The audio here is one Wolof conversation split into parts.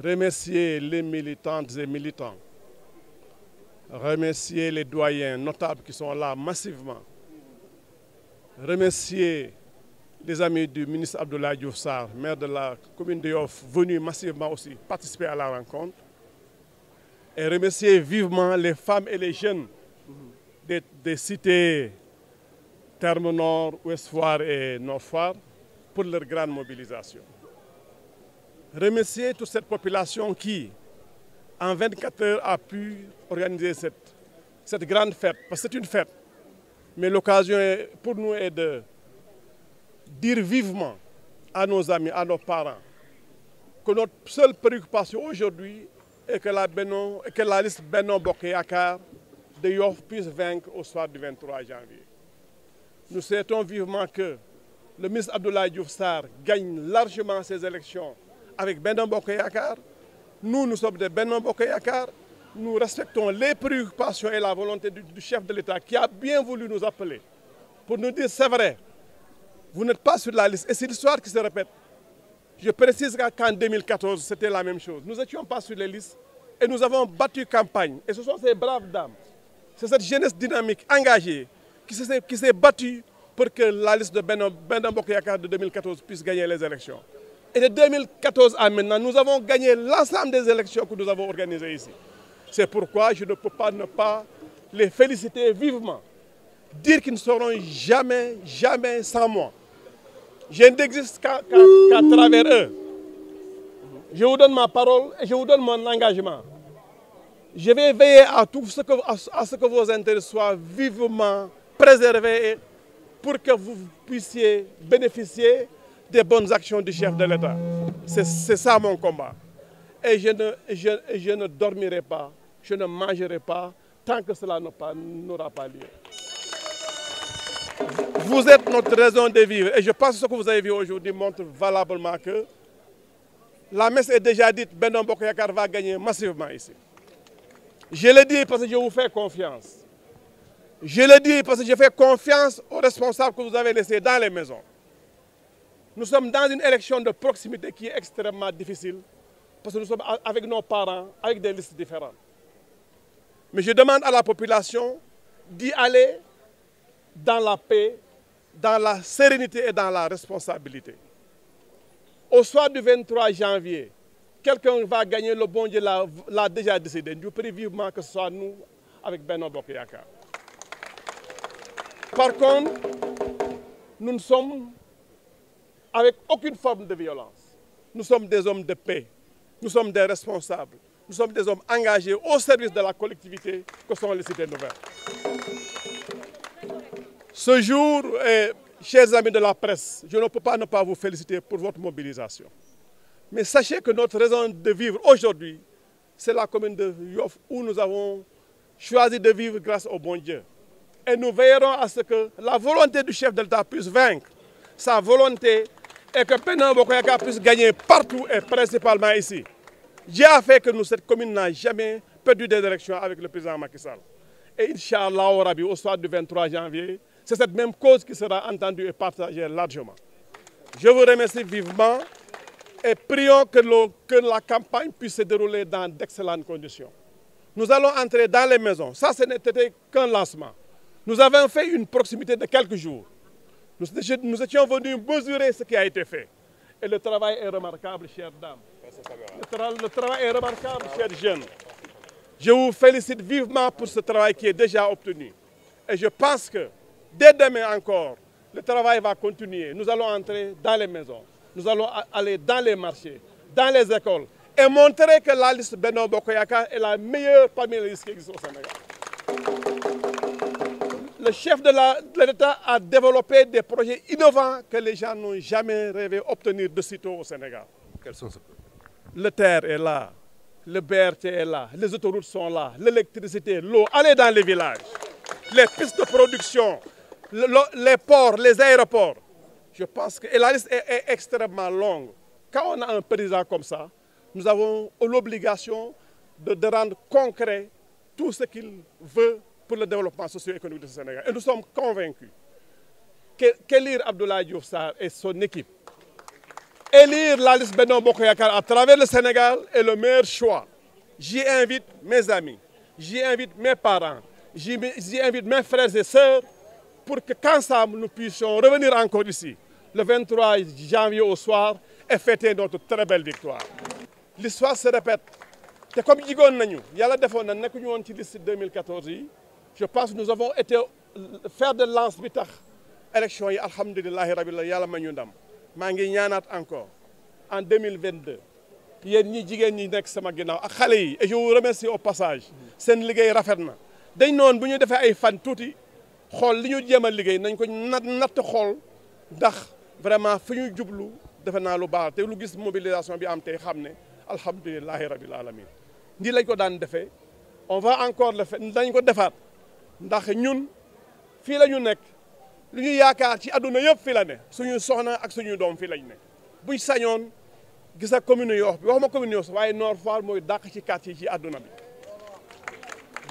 remercier les militantes et militants, remercier les doyens notables qui sont là massivement, remercier les amis du ministre Abdoulaye Diouf Sarr, maire de la commune de Yoff, venus massivement aussi participer à la rencontre, et remercier vivement les femmes et les jeunes des cités Terme Nord, Ouest Foire et Nord Foire pour leur grande mobilisation. Remercier toute cette population qui, en 24 heures, a pu organiser cette grande fête, parce que c'est une fête. Mais l'occasion pour nous est de dire vivement à nos amis, à nos parents, que notre seule préoccupation aujourd'hui est que la liste Benno Bokk Yakaar de Yoff puisse vaincre au soir du 23 janvier. Nous souhaitons vivement que le ministre Abdoulaye Diouf Sarr gagne largement ces élections avec Benno Bokk Yakaar. Nous sommes des Benno Bokk Yakaar. Nous respectons les préoccupations et la volonté du chef de l'État qui a bien voulu nous appeler pour nous dire c'est vrai, vous n'êtes pas sur la liste. Et c'est l'histoire qui se répète. Je précise qu'en 2014, c'était la même chose. Nous n'étions pas sur les listes et nous avons battu campagne. Et ce sont ces braves dames, c'est cette jeunesse dynamique, engagée, qui s'est battue pour que la liste de Benno Bokk Yakaar de 2014 puisse gagner les élections. Et de 2014 à maintenant, nous avons gagné l'ensemble des élections que nous avons organisées ici. C'est pourquoi je ne peux pas ne pas les féliciter vivement. Dire qu'ils ne seront jamais, jamais sans moi. Je n'existe qu'à travers eux. Je vous donne ma parole et je vous donne mon engagement. Je vais veiller à ce que vos intérêts soient vivement préservés pour que vous puissiez bénéficier des bonnes actions du chef de l'État. C'est ça mon combat. Et je ne dormirai pas, je ne mangerai pas tant que cela n'aura pas lieu. Vous êtes notre raison de vivre. Et je pense que ce que vous avez vu aujourd'hui montre valablement que la messe est déjà dite, Benno Bokk Yakaar va gagner massivement ici. Je le dis parce que je vous fais confiance. Je le dis parce que je fais confiance aux responsables que vous avez laissés dans les maisons. Nous sommes dans une élection de proximité qui est extrêmement difficile parce que nous sommes avec nos parents, avec des listes différentes. Mais je demande à la population d'y aller dans la paix, dans la sérénité et dans la responsabilité. Au soir du 23 janvier, quelqu'un va gagner, le bon Dieu l'a déjà décidé. Nous prions vivement que ce soit nous avec Benno Bokk Yakaar. Par contre, nous ne sommes avec aucune forme de violence. Nous sommes des hommes de paix, nous sommes des responsables, nous sommes des hommes engagés au service de la collectivité que sont les cités nouvelles. Ce jour, chers amis de la presse, je ne peux pas ne pas vous féliciter pour votre mobilisation. Mais sachez que notre raison de vivre aujourd'hui, c'est la commune de Yoff où nous avons choisi de vivre grâce au bon Dieu. Et nous veillerons à ce que la volonté du chef de l'État puisse vaincre. Sa volonté est que Benno Bokk Yakaar puisse gagner partout et principalement ici. Dieu a fait que cette commune n'a jamais perdu des élections avec le président Macky Sall. Et Inch'Allah au Rabbi, au soir du 23 janvier, c'est cette même cause qui sera entendue et partagée largement. Je vous remercie vivement et prions que la campagne puisse se dérouler dans d'excellentes conditions. Nous allons entrer dans les maisons. Ça, ce n'était qu'un lancement. Nous avons fait une proximité de quelques jours. Nous étions venus mesurer ce qui a été fait. Et le travail est remarquable, chères dames. Le travail est remarquable, chers jeunes. Je vous félicite vivement pour ce travail qui est déjà obtenu. Et je pense que dès demain encore, le travail va continuer. Nous allons entrer dans les maisons. Nous allons aller dans les marchés, dans les écoles et montrer que la liste Benno Bokk Yakaar est la meilleure parmi les listes qui existent au Sénégal. Le chef de l'État a développé des projets innovants que les gens n'ont jamais rêvé obtenir de sitôt au Sénégal. Quels sont ceux? Le TER est là, le BRT est là, les autoroutes sont là, l'électricité, l'eau, allez dans les villages, les pistes de production, les ports, les aéroports. Je pense que et la liste est extrêmement longue. Quand on a un président comme ça, nous avons l'obligation de rendre concret tout ce qu'il veut pour le développement socio-économique de ce Sénégal. Et nous sommes convaincus qu'élire Abdoulaye Diouf Sarr et son équipe élire la liste Benno Bokk Yaakaar à travers le Sénégal est le meilleur choix. J'y invite mes amis, j'y invite mes parents, j'y invite mes frères et sœurs pour qu'ensemble nous puissions revenir encore ici le 23 janvier au soir et fêter notre très belle victoire. L'histoire se répète. te comme jigoon nañu yàlla defoon na nekkuñu woon ci liste 2014 yi je pense que nous avons été fer de lance bi tax élection yi alhamdulilahi rabbil yàlla ma ñu ndam maa ngi ñaanaat encore en 2022 yéen ñi jigéen ñi nekk sama ginnaaw ak xale yi et je vous remercie au passage seen liggéey rafet na dañ noonu bu ñu defee ay fan tuuti xool li ñu jéem a liggéey nañ ko natt xool ndax vraiment fi ñu jublu defe naa lu baax te lu gis mobilisation bi am tey xam ne alhamdulilahi rabbil alamin nii lañ ko daan defee on va encore le faire dañ ko defaat ndax ñun fii la ñu nekk lu ñu yaakaar ci àdduna yëpp fii la ne suñu soxna ak suñu doom fii lañ ne buñ sañoon gis ak commune Yoff bi waxuma commune Yoff waaye Nord Foire mooy dàq ci quartier ci àdduna bi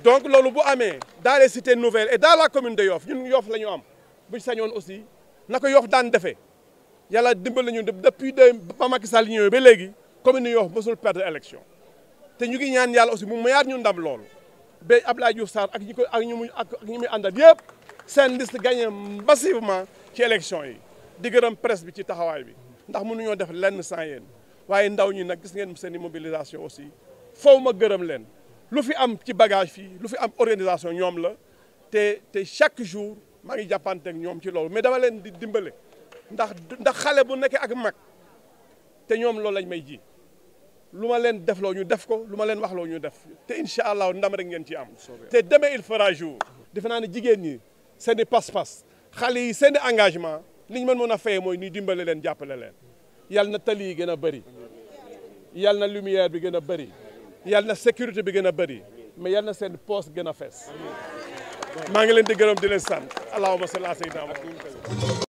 donc loolu bu amee dans les cités nouvelles et dans la commune de Yoff ñun Yoff la ñu am buñ sañoon aussi na ko Yoff daan defee yàlla dimbali ñu depuis ba Macky Sall ñëwee ba léegi commune Yoff mosul perdre élection te ñu ngi ñaan yàlla aussi mu mayaat ñu ndam loolu ba Abdoulaye Diouf Sarr ak ñi ko ak ñi muy àndal yëpp seen liste gagné massivement ci élection yi di gërëm presse bi ci taxawaay bi ndax mënuñoo def lenn sans yéen waaye ndaw ñi nag gis ngeen seen i mobilisation aussi foofu ma gërëm leen lu fi am ci bagage fii lu fi am organisation ñoom la te chaque jour maa ngi jàppante ak ñoom ci loolu mais dama leen di dimbale ndax xale bu nekkee ak mag te ñoom loolu lañ may ji lu ma leen defloo ñu def ko lu ma leen waxloo ñu def te incha allah ndam rek ngeen ci am te demain il fera jour defe naa ne jigéen ñi seen i pas-pas xale yi seen i engagement li ñu mën a fay mooy ni dimbale leen jàppale leen yal na tali yi gën a bëri yal na lumière bi gën a bëri yal na sécurité bi gën a bëri mais yal na seen poste gën a fees maa ngi leen di gërëm di leen sant allahumma salli ala sayyidina Muhammad